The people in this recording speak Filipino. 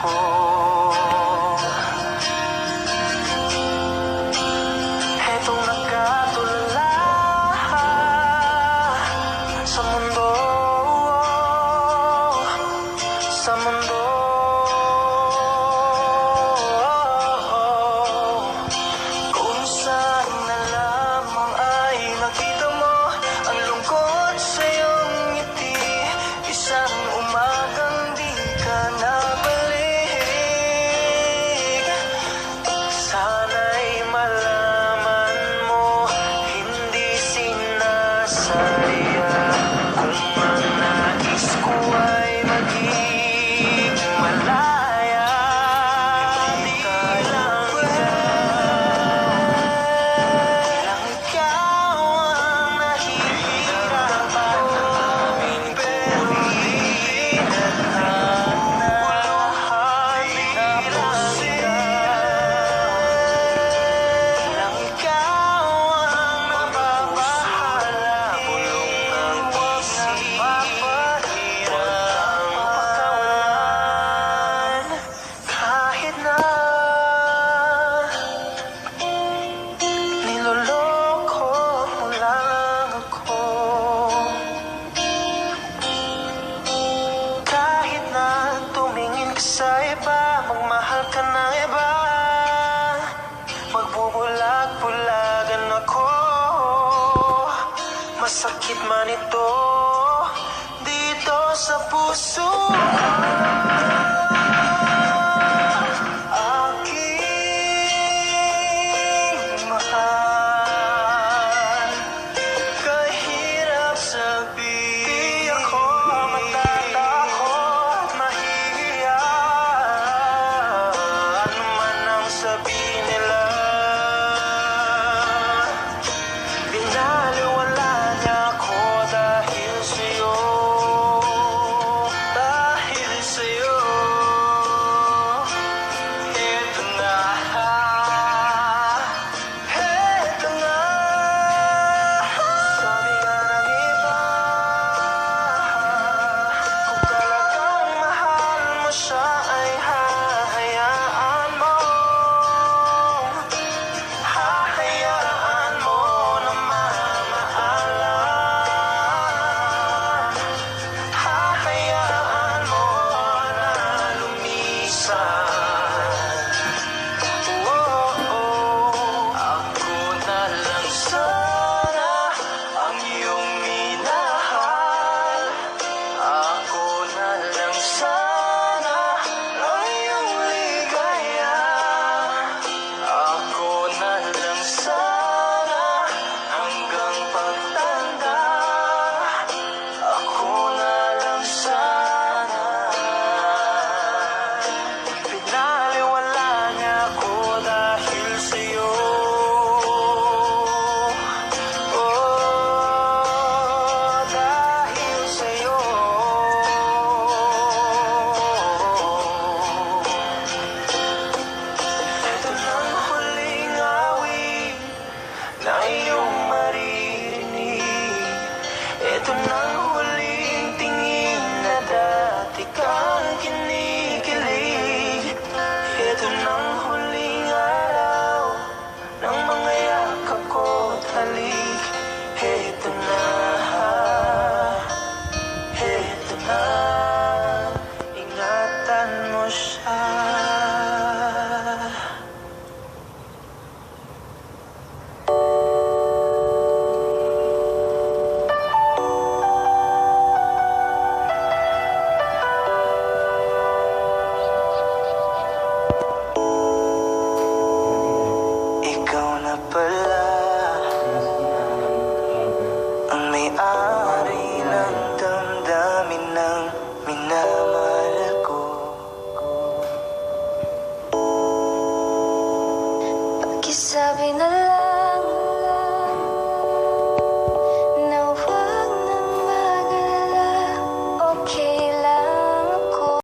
ako. Etong nagkatulala sa mundo, sa mundo. Kung saan na lamang ay nakita mo ang lungkot sa iyong ngiti, isang umagang di ka nabalik. Sana'y malaman mo, hindi sinasadya kung ang nais ko ay maging malaya. Di lang ikaw ang nahihirapan namin, pero di nadhana. Tapos lang ikaw ang nababahala, bulong ng isip, walang pagkawalan. Kahit na niloloko mo lang ako, kahit na tumingin ka sa iba, magmahal ka ng iba, magbubulag-bulagan ako. Masakit man ito dito sa puso ko. Aking mahal, kahirap sabihin, di ako matatakot, mahihiya. Ano man ang sabihin nila, binaliwala niya ako dahil sa'yo, dahil sa'yo. Eto na, eto na. Sabi nga ng iba, kung talagang mahal mo siya ay hahayaan mo, hahayaan mo na mamaalam, hahayaan mo na lumisan. Ako na lang sana ang iyong minahal, ako na lang sana ang iyong ligaya, ako na lang sana hanggang pagtanda, ako na lang sana. Pinaliwala niya ako dahil sa'yo, dahil sa'yo. Ito nang huling awit na iyong maririnig, ito nang huling tingin na dati ka